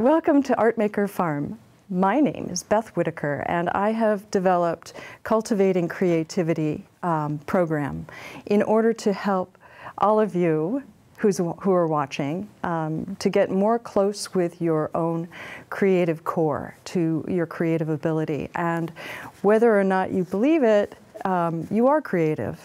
Welcome to Artmaker Farm. My name is Beth Whitaker, and I have developed Cultivating Creativity program in order to help all of you who are watching to get more close with your own creative core, to your creative ability. And whether or not you believe it, you are creative.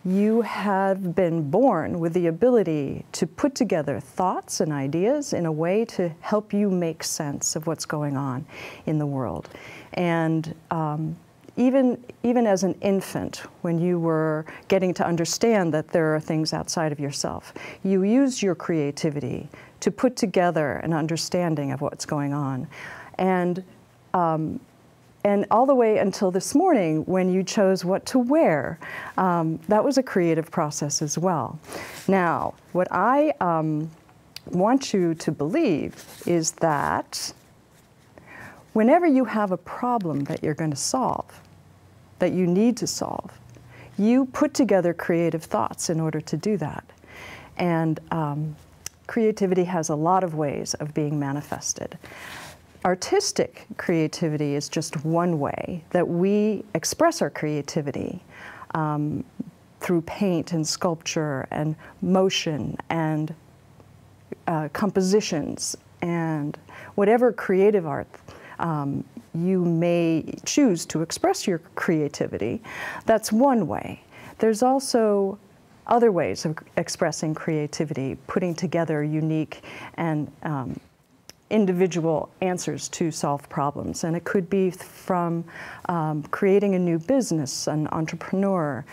You have been born with the ability to put together thoughts and ideas in a way to help you make sense of what's going on in the world. And even as an infant, when you were getting to understand that there are things outside of yourself, you used your creativity to put together an understanding of what's going on. And all the way until this morning, when you chose what to wear, that was a creative process as well. Now, what I want you to believe is that whenever you have a problem that you're going to solve, that you need to solve, you put together creative thoughts in order to do that. And creativity has a lot of ways of being manifested. Artistic creativity is just one way that we express our creativity through paint and sculpture and motion and compositions and whatever creative art you may choose to express your creativity. That's one way. There's also other ways of expressing creativity, putting together unique and individual answers to solve problems. And it could be from creating a new business. An entrepreneur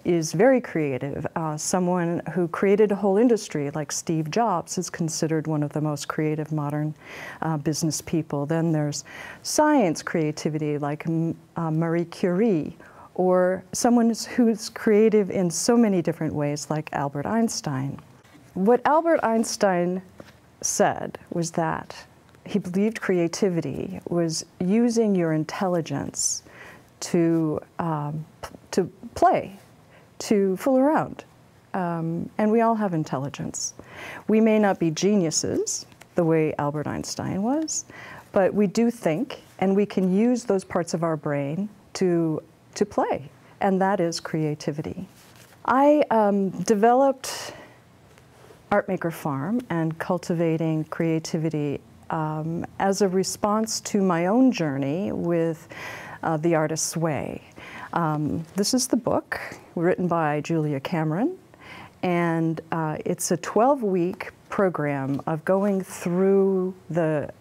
is very creative. Someone who created a whole industry, like Steve Jobs, is considered one of the most creative modern business people. Then there's science creativity, like Marie Curie, or someone who's creative in so many different ways, like Albert Einstein. What Albert Einstein said was that he believed creativity was using your intelligence to play, to fool around. And we all have intelligence. We may not be geniuses the way Albert Einstein was, but we do think, and we can use those parts of our brain to play, and that is creativity. I developed Artmaker Farm and Cultivating Creativity as a response to my own journey with the artist's way. This is the book written by Julia Cameron, and it's a 12-week program of going through the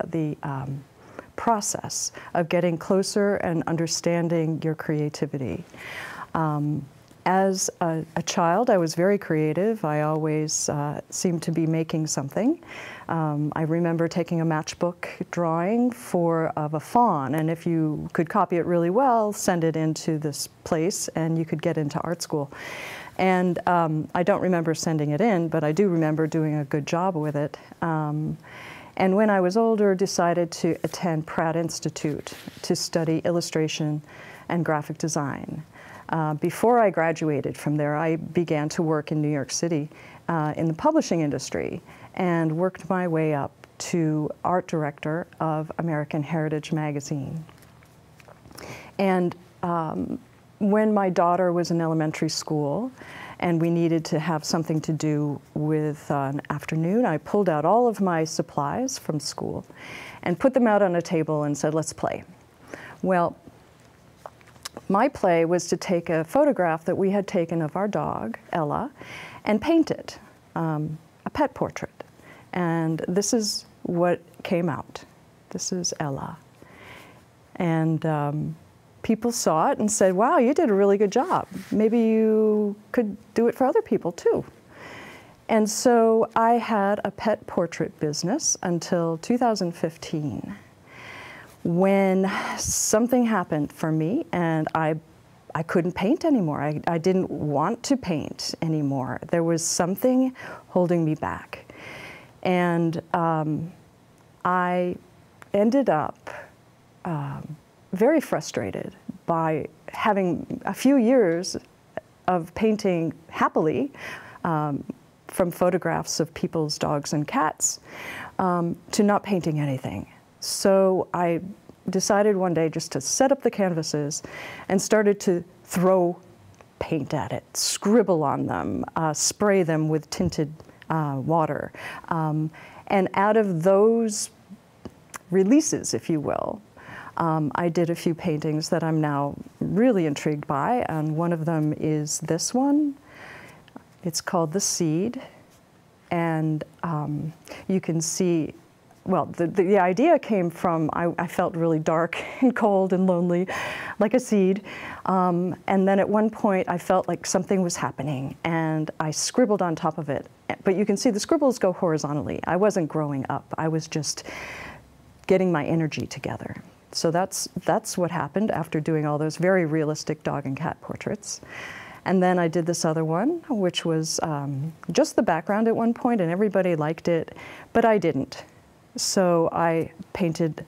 process of getting closer and understanding your creativity. As a child, I was very creative. I always seemed to be making something. I remember taking a matchbook drawing of a fawn, and if you could copy it really well, send it into this place, and you could get into art school. And I don't remember sending it in, but I do remember doing a good job with it. And when I was older, decided to attend Pratt Institute to study illustration and graphic design. Before I graduated from there, I began to work in New York City in the publishing industry and worked my way up to art director of American Heritage magazine. And when my daughter was in elementary school and we needed to have something to do with an afternoon, I pulled out all of my supplies from school and put them out on a table and said, let's play. Well, my play was to take a photograph that we had taken of our dog, Ella, and paint it, a pet portrait. And this is what came out. This is Ella. And people saw it and said, wow, you did a really good job. Maybe you could do it for other people too. And so I had a pet portrait business until 2015. When something happened for me and I couldn't paint anymore. I didn't want to paint anymore. There was something holding me back. And I ended up very frustrated by having a few years of painting happily from photographs of people's dogs and cats. to not painting anything. So I decided one day just to set up the canvases and started to throw paint at it, scribble on them, spray them with tinted water. And out of those releases, if you will, I did a few paintings that I'm now really intrigued by, and one of them is this one. It's called The Seed, and you can see, well, the idea came from, I felt really dark and cold and lonely, like a seed, and then at one point I felt like something was happening, and I scribbled on top of it. But you can see the scribbles go horizontally. I wasn't growing up, I was just getting my energy together. So that's what happened after doing all those very realistic dog and cat portraits. And then I did this other one, which was just the background at one point, and everybody liked it, but I didn't. So I painted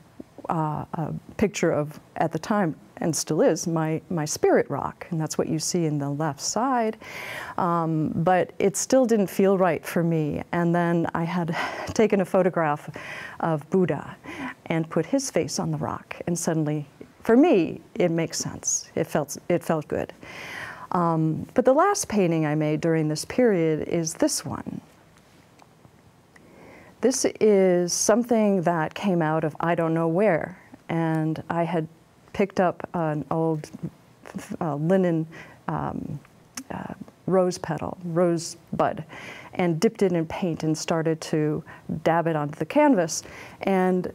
a picture of, at the time, and still is, my spirit rock, and that's what you see in the left side. But it still didn't feel right for me. And then I had taken a photograph of Buddha and put his face on the rock, and suddenly, for me, it makes sense. It felt good. But the last painting I made during this period is this one. This is something that came out of I don't know where, and I had picked up an old linen rose bud, and dipped it in paint and started to dab it onto the canvas. And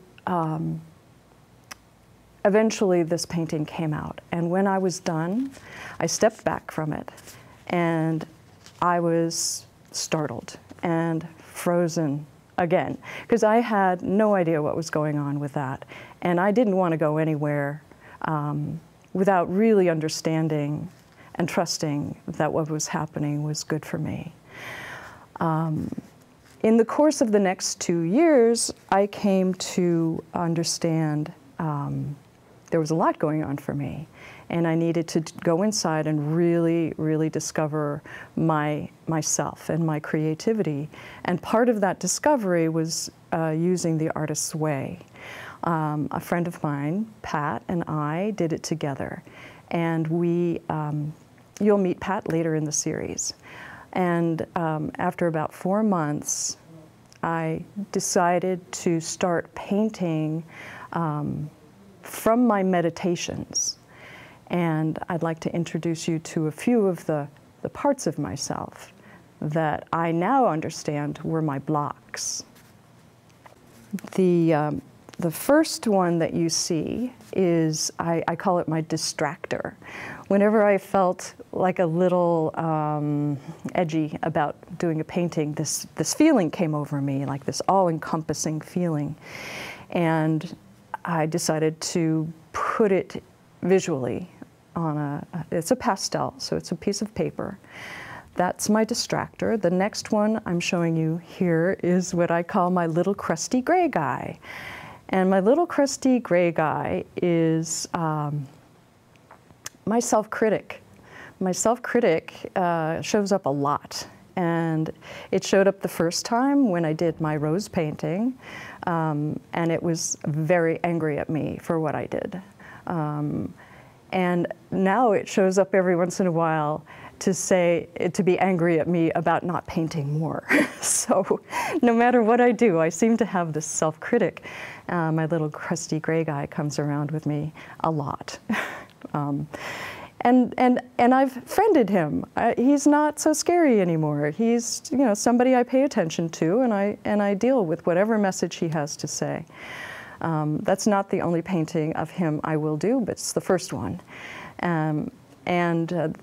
eventually this painting came out. And when I was done, I stepped back from it, and I was startled and frozen again, because I had no idea what was going on with that. And I didn't want to go anywhere without really understanding and trusting that what was happening was good for me. In the course of the next 2 years, I came to understand there was a lot going on for me, and I needed to go inside and really, really discover myself and my creativity. And part of that discovery was using the artist's way. A friend of mine, Pat, and I did it together. And you'll meet Pat later in the series. And after about 4 months, I decided to start painting from my meditations. And I'd like to introduce you to a few of the parts of myself that I now understand were my blocks. The first one that you see is, I call it my distractor. Whenever I felt like a little edgy about doing a painting, this feeling came over me, like this all-encompassing feeling. And I decided to put it visually on it's a pastel, so it's a piece of paper. That's my distractor. The next one I'm showing you here is what I call my little crusty gray guy. And my little crusty gray guy is my self-critic. My self-critic shows up a lot. And it showed up the first time when I did my rose painting, and it was very angry at me for what I did. And now it shows up every once in a while to be angry at me about not painting more. So no matter what I do, I seem to have this self-critic. My little crusty gray guy comes around with me a lot. And I've friended him. He's not so scary anymore. He's, somebody I pay attention to, and I deal with whatever message he has to say. That's not the only painting of him I will do, but it's the first one.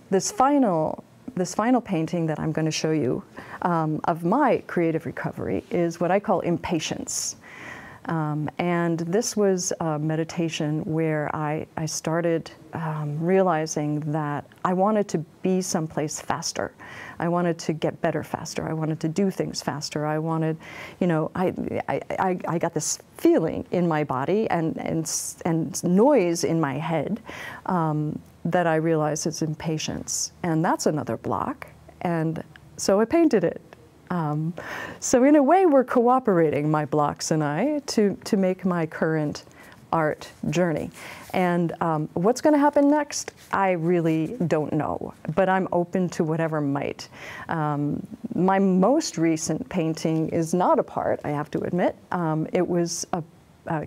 This final painting that I'm going to show you of my creative recovery is what I call impatience. And this was a meditation where I started realizing that I wanted to be someplace faster. I wanted to get better faster. I wanted to do things faster. I wanted, I got this feeling in my body and noise in my head that I realized is impatience. And that's another block. And so I painted it. So in a way, we're cooperating, my blocks and I, to make my current art journey. And what's going to happen next, I really don't know, but I'm open to whatever might. My most recent painting is not a part, I have to admit. It was a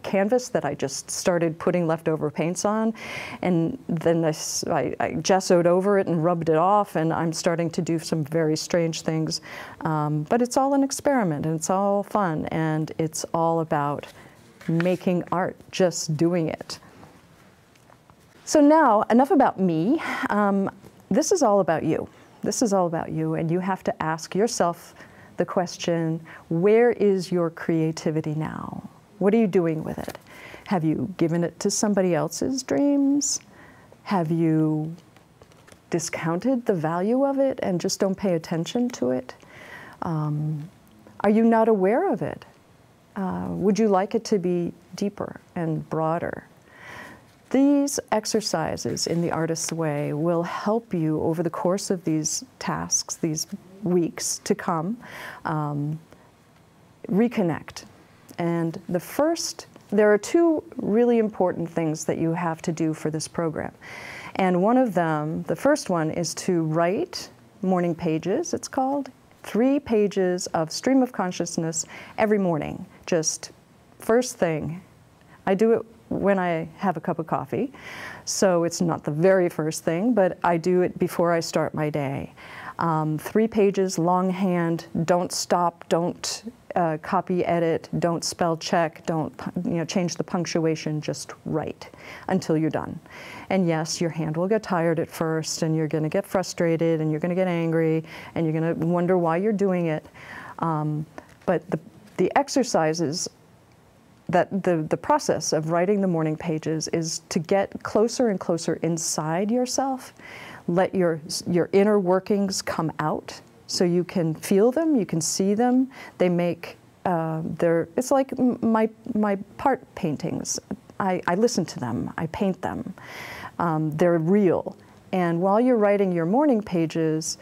canvas that I just started putting leftover paints on, and then I gessoed over it and rubbed it off, and I'm starting to do some very strange things. But it's all an experiment, and it's all fun, and it's all about making art, just doing it. So now, enough about me. This is all about you. This is all about you, and you have to ask yourself the question, where is your creativity now? What are you doing with it? Have you given it to somebody else's dreams? Have you discounted the value of it and just don't pay attention to it? Are you not aware of it? Would you like it to be deeper and broader? These exercises in the Artist's Way will help you over the course of these tasks, these weeks to come, reconnect. And there are two really important things that you have to do for this program. And one of them, the first one, is to write morning pages, it's called. 3 pages of stream of consciousness every morning, just first thing. I do it when I have a cup of coffee, so it's not the very first thing, but I do it before I start my day. 3 pages, longhand, don't stop, don't copy edit, don't spell check, don't change the punctuation, just write until you're done. And yes, your hand will get tired at first, and you're going to get frustrated, and you're going to get angry, and you're going to wonder why you're doing it. But the exercises, the process of writing the morning pages is to get closer and closer inside yourself. Let your inner workings come out so you can feel them, you can see them. They make, it's like my part paintings. I listen to them, I paint them. They're real. And while you're writing your morning pages,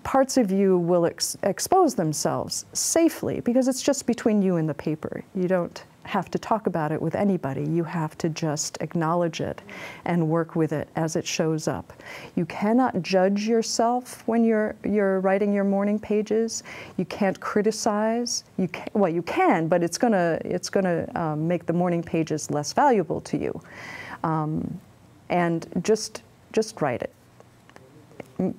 parts of you will expose themselves safely because it's just between you and the paper. You don't have to talk about it with anybody. You have to just acknowledge it and work with it as it shows up. You cannot judge yourself when you're writing your morning pages. You can't criticize. Well, you can, but it's gonna make the morning pages less valuable to you. And just write it.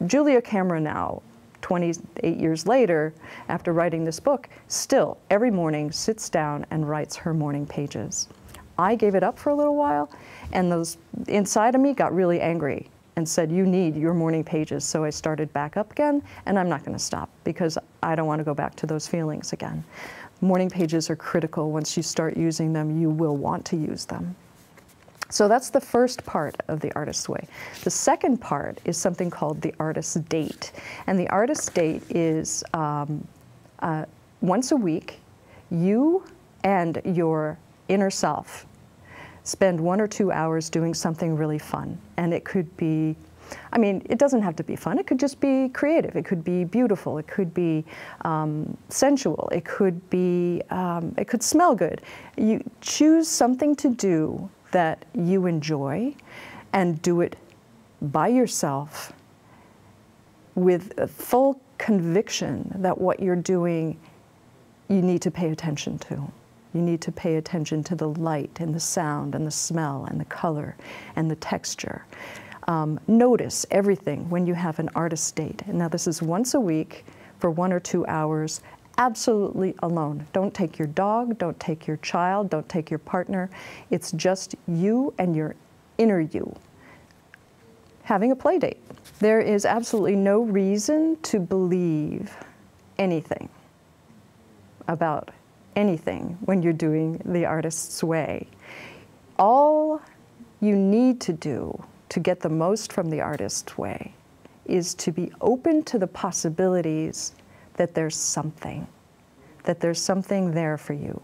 Julia Cameron now, 28 years later, after writing this book, still every morning sits down and writes her morning pages. I gave it up for a little while, and those inside of me got really angry and said, you need your morning pages. So I started back up again, and I'm not going to stop because I don't want to go back to those feelings again. Morning pages are critical. Once you start using them, you will want to use them. So that's the first part of the Artist's Way. The second part is something called the Artist's Date. And the Artist's Date is once a week, you and your inner self spend 1 or 2 hours doing something really fun. And it could be, I mean, it doesn't have to be fun. It could just be creative. It could be beautiful. It could be sensual. It could be, it could smell good. You choose something to do that you enjoy and do it by yourself with a full conviction that what you're doing, you need to pay attention to. You need to pay attention to the light and the sound and the smell and the color and the texture. Notice everything when you have an Artist's Date. And now this is once a week for 1 or 2 hours, absolutely alone. Don't take your dog, don't take your child, don't take your partner. It's just you and your inner you having a play date. There is absolutely no reason to believe anything about anything when you're doing the Artist's Way. All you need to do to get the most from the Artist's Way is to be open to the possibilities that there's something there for you.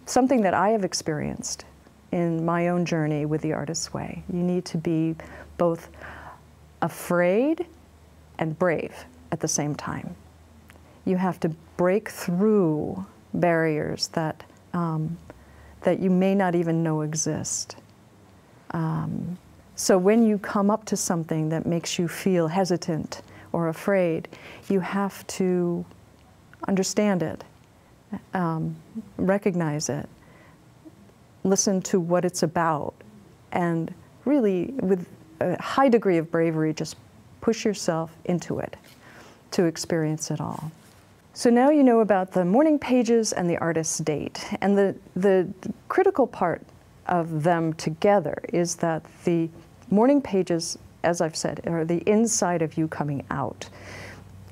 Something that I have experienced in my own journey with the Artist's Way. You need to be both afraid and brave at the same time. You have to break through barriers that, that you may not even know exist. So when you come up to something that makes you feel hesitant or afraid, you have to understand it, recognize it, listen to what it's about, and really, with a high degree of bravery, just push yourself into it to experience it all. So now you know about the morning pages and the artist's date. And the critical part of them together is that the morning pages, as I've said, are the inside of you coming out.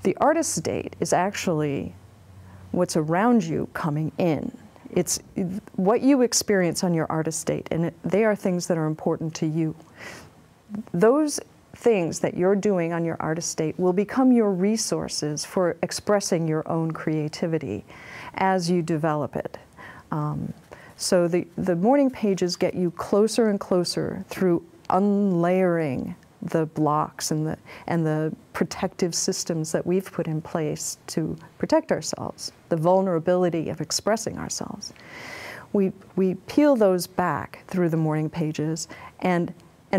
The artist's date is actually what's around you coming in. It's what you experience on your artist's date, and they are things that are important to you. Those things that you're doing on your artist's date will become your resources for expressing your own creativity as you develop it. So the morning pages get you closer and closer through unlayering the blocks and the protective systems that we've put in place to protect ourselves, the vulnerability of expressing ourselves. We peel those back through the morning pages and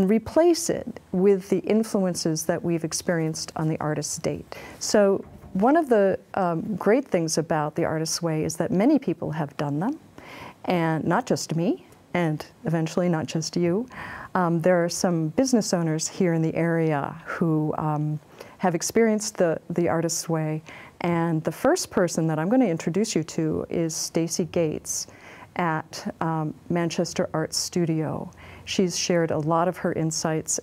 replace it with the influences that we've experienced on the artist's date. So one of the great things about the Artist's Way is that many people have done them, and not just me, and eventually not just you. There are some business owners here in the area who have experienced the Artist's Way, and the first person that I'm going to introduce you to is Stacey Gates at Manchester Art Studio. She's shared a lot of her insights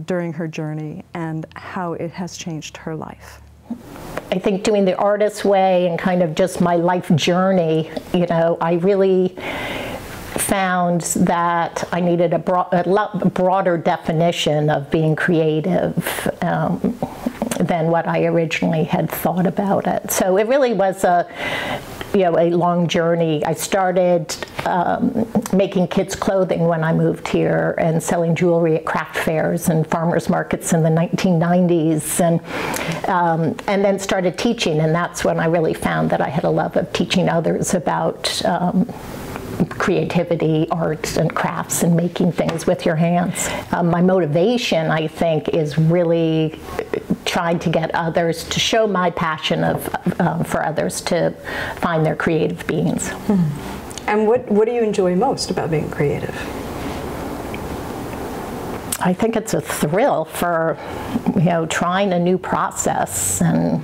during her journey and how it has changed her life. I think doing the Artist's Way and kind of just my life journey, you know, I really found that I needed a lot broader definition of being creative than what I originally had thought about it. So it really was a long journey. I started making kids' clothing when I moved here and selling jewelry at craft fairs and farmers markets in the 1990s, and then started teaching, and that's when I really found that I had a love of teaching others about creativity, arts, and crafts, and making things with your hands. My motivation, I think, is really trying to get others to show my passion for others to find their creative beings. And what do you enjoy most about being creative? I think it's a thrill for, trying a new process. And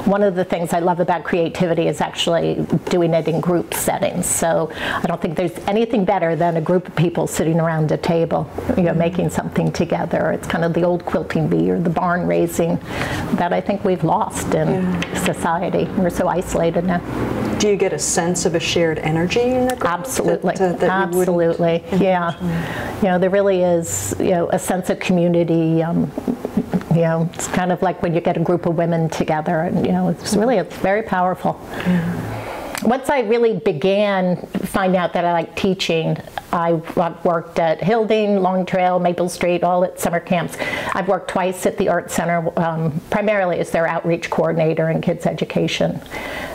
one of the things I love about creativity is actually doing it in group settings. So I don't think there's anything better than a group of people sitting around a table, making something together. It's kind of the old quilting bee or the barn raising that I think we've lost in society. We're so isolated now. Do you get a sense of a shared energy in the group? Absolutely. Absolutely. Yeah. There really is, a sense of community. It's kind of like when you get a group of women together, and it's very powerful. Once I really began finding out that I liked teaching, I worked at Hilding, Long Trail, Maple Street, all at summer camps. I've worked twice at the Art Center, primarily as their outreach coordinator in kids education.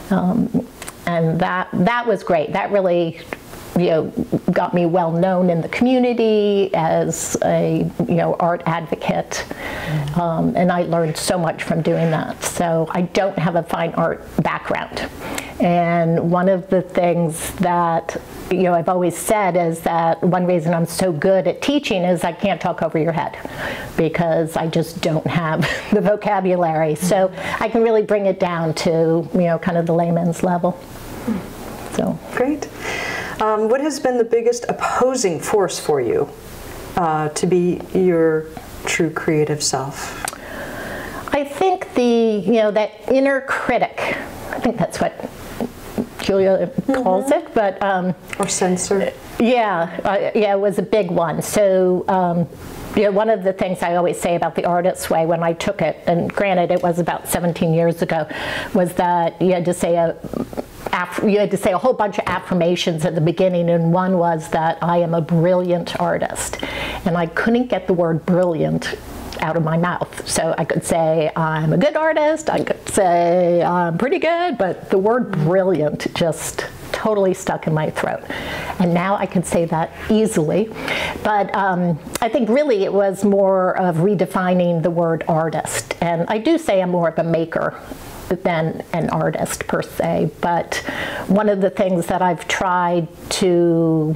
And that was great. That really got me well known in the community as a art advocate, and I learned so much from doing that. So I don't have a fine art background, and one of the things that I've always said is that one reason I'm so good at teaching is I can't talk over your head, because I just don't have the vocabulary. So I can really bring it down to kind of the layman's level. So great. What has been the biggest opposing force for you to be your true creative self? I think that inner critic. I think that's what Julia calls it, but or censor. Yeah, it was a big one. So. One of the things I always say about the Artist's Way when I took it, and granted it was about 17 years ago, was that you had to say a whole bunch of affirmations at the beginning, and one was that I am a brilliant artist. And I couldn't get the word brilliant out of my mouth. So I could say I'm a good artist, I could say I'm pretty good, but the word brilliant just totally stuck in my throat. And now I can say that easily. But I think really it was more of redefining the word artist. And I do say I'm more of a maker than an artist per se. But one of the things that I've tried to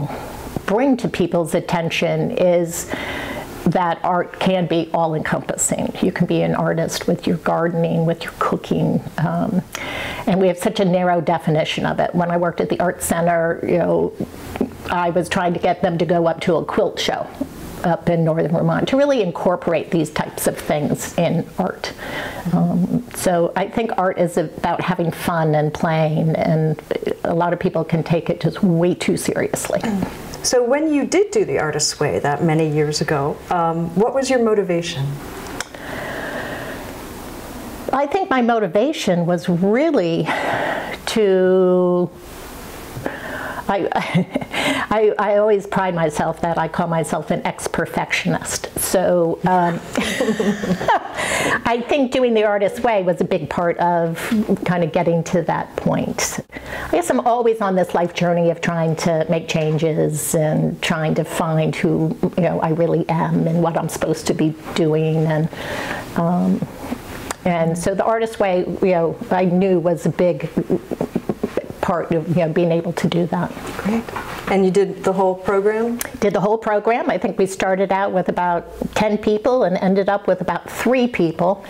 bring to people's attention is that art can be all-encompassing. You can be an artist with your gardening, with your cooking, and we have such a narrow definition of it. When I worked at the Art Center, you know, I was trying to get them to go up to a quilt show up in northern Vermont to really incorporate these types of things in art. So I think art is about having fun and playing, and a lot of people can take it just way too seriously. So when you did do the Artist's Way that many years ago, what was your motivation? I think my motivation was really to, I always pride myself that I call myself an ex-perfectionist. So I think doing the Artist's Way was a big part of kind of getting to that point. I guess I'm always on this life journey of trying to make changes and trying to find who, you know, I really am and what I'm supposed to be doing. And so the Artist's Way, you know, I knew was a big part of, you know, being able to do that. Great. And you did the whole program? Did the whole program. I think we started out with about 10 people and ended up with about 3 people.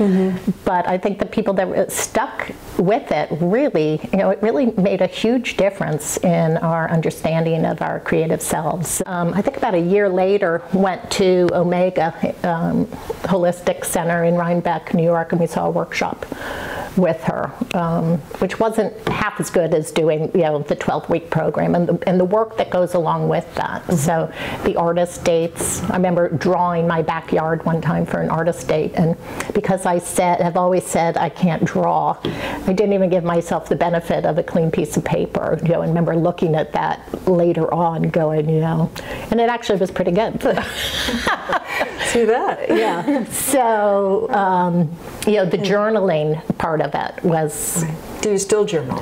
But I think the people that were stuck with it really, you know, it really made a huge difference in our understanding of our creative selves. I think about a year later, went to Omega Holistic Center in Rhinebeck, New York, and we saw a workshop with her, which wasn't half as good as doing, you know, the 12-week program and the work that goes along with that. So the artist dates, I remember drawing my backyard one time for an artist date, and because I've always said I can't draw, I didn't even give myself the benefit of a clean piece of paper, you know, and remember looking at that later on going, you know, and it actually was pretty good. See that? Yeah. So, you know, the journaling part of it was... Right. Do you still journal?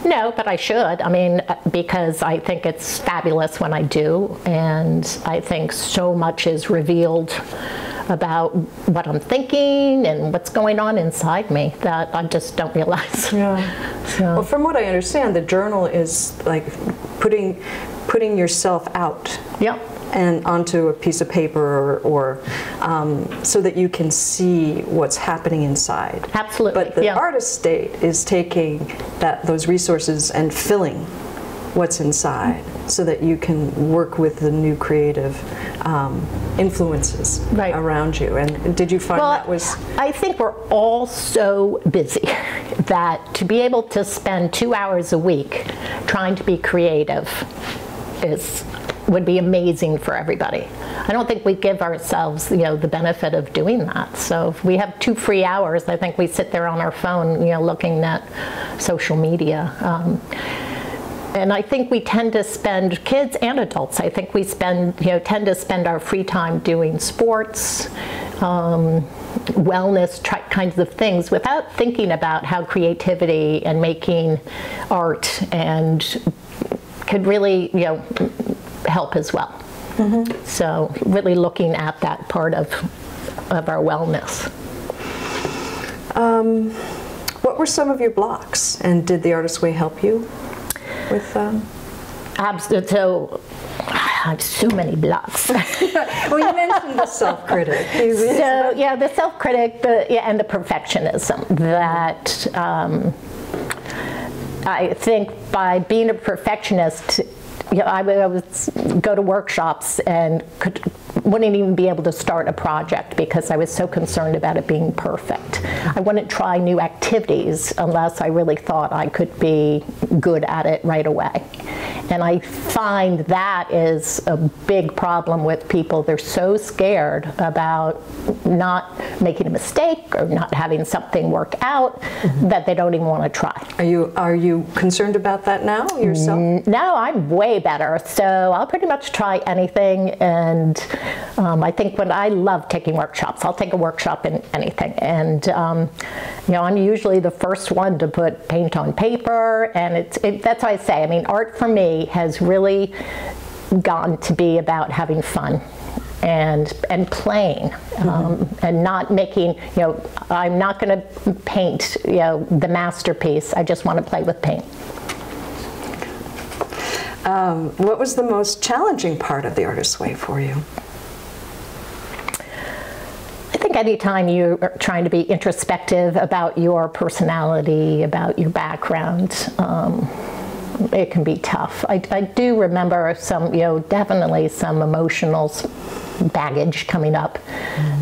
No, but I should. I mean, because I think it's fabulous when I do, and I think so much is revealed about what I'm thinking and what's going on inside me that I just don't realize. Yeah. So. Well, from what I understand, the journal is like putting yourself out. Yep. And onto a piece of paper or so that you can see what's happening inside. Absolutely. But the artist state is taking those resources and filling what's inside so that you can work with the new creative influences around you. And did you find that was... I think we're all so busy that to be able to spend 2 hours a week trying to be creative would be amazing for everybody. I don't think we give ourselves, you know, the benefit of doing that. So if we have 2 free hours, I think we sit there on our phone, you know, looking at social media. And I think we tend to spend, kids and adults, I think we tend to spend our free time doing sports, wellness kinds of things without thinking about how creativity and making art and could really, you know, help as well. So really looking at that part of our wellness. What were some of your blocks, and did the Artist's Way help you with So I have so many blocks. Well, you mentioned the self-critic. So yeah, the self-critic, and the perfectionism that I think by being a perfectionist, you know, I would go to workshops and wouldn't even be able to start a project because I was so concerned about it being perfect. I wouldn't try new activities unless I really thought I could be good at it right away. And I find that is a big problem with people. They're so scared about not making a mistake or not having something work out that they don't even want to try. Are you concerned about that now yourself? No, I'm way better. So I'll pretty much try anything. And I think when I love taking workshops, I'll take a workshop in anything. And you know, I'm usually the first one to put paint on paper, and that's why I say, I mean, art for me has really gone to be about having fun and playing, and not making, you know, I'm not going to paint, you know, the masterpiece. I just want to play with paint. What was the most challenging part of the Artist's Way for you? I think anytime you're trying to be introspective about your personality, about your background, it can be tough. I do remember some, you know, definitely some emotional baggage coming up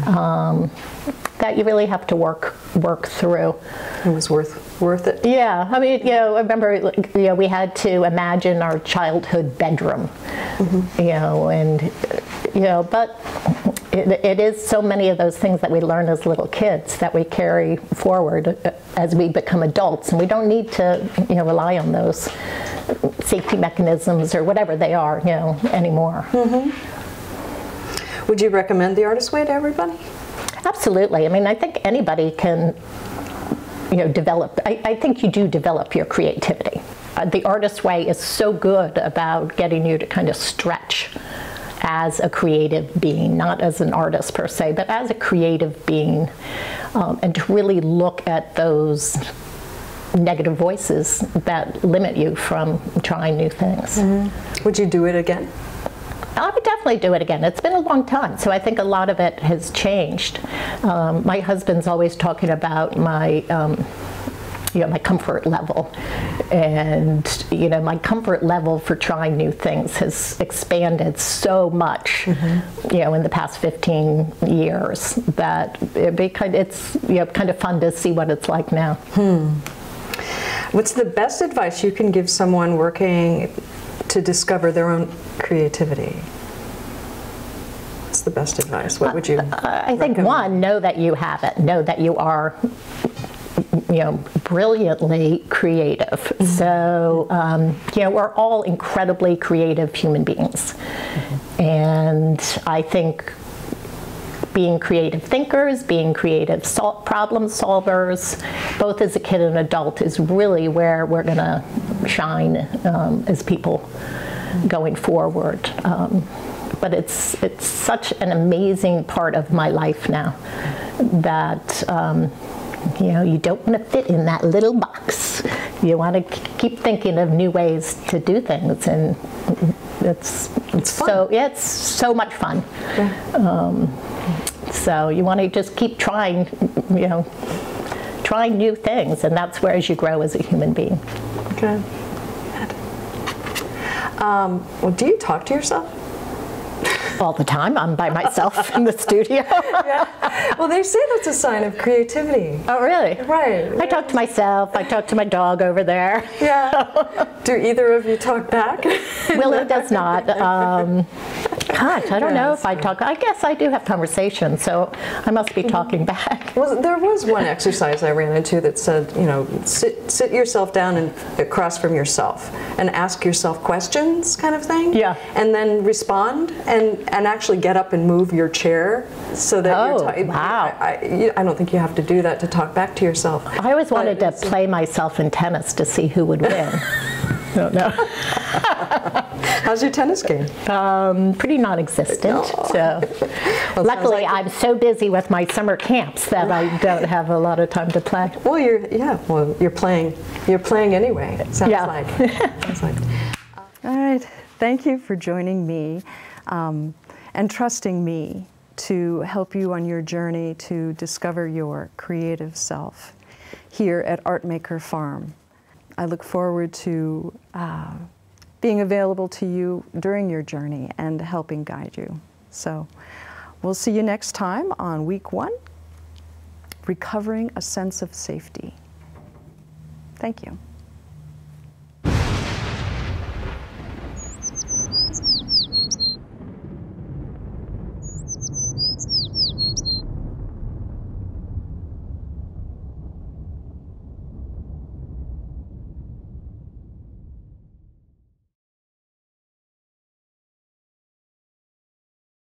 that you really have to work through. It was worth it? Yeah, I mean, you know, I remember, you know, we had to imagine our childhood bedroom, you know, and, you know, but it is so many of those things that we learn as little kids that we carry forward as we become adults, and we don't need to, you know, rely on those safety mechanisms or whatever they are, you know, anymore. Would you recommend the Artist's Way to everybody? Absolutely. I mean, I think anybody can, you know, develop. I think you do develop your creativity. The Artist's Way is so good about getting you to kind of stretch as a creative being, not as an artist per se, but as a creative being, and to really look at those negative voices that limit you from trying new things. Would you do it again? I would definitely do it again. It's been a long time, so I think a lot of it has changed. My husband's always talking about my you know, my comfort level, and you know, my comfort level for trying new things has expanded so much, you know, in the past 15 years that it's you know, kind of fun to see what it's like now. What's the best advice you can give someone working to discover their own creativity? What's the best advice? What would you I think one, know that you have it. Know that you are, you know, brilliantly creative. So, you know, we're all incredibly creative human beings. And I think being creative thinkers, being creative problem solvers, both as a kid and adult, is really where we're going to shine as people going forward. But it's such an amazing part of my life now that you know, you don't want to fit in that little box. You want to keep thinking of new ways to do things, and it's so, yeah, it's so much fun. So you want to just keep trying, you know, trying new things, and that's where as you grow as a human being. Okay. Well, do you talk to yourself? All the time. I'm by myself in the studio. Yeah. Well, they say that's a sign of creativity. Oh, really? Right. I talk to myself. I talk to my dog over there. Yeah. Do either of you talk back? Willie does not. Gosh, I don't know if I talk. I guess I do have conversations, so I must be talking back. Well, there was one exercise I ran into that said, you know, sit yourself down and across from yourself and ask yourself questions, kind of thing. Yeah. And then respond and actually get up and move your chair so that you're wow. I don't think you have to do that to talk back to yourself. I always wanted to play myself in tennis to see who would win. Don't know. How's your tennis game? Pretty non-existent. So, well, luckily, I'm so busy with my summer camps that I don't have a lot of time to play. Well, you're playing anyway. It sounds like. Sounds like. All right. Thank you for joining me and trusting me to help you on your journey to discover your creative self here at Artmaker Farm. I look forward to being available to you during your journey and helping guide you. So we'll see you next time on week 1, Recovering a Sense of Safety. Thank you.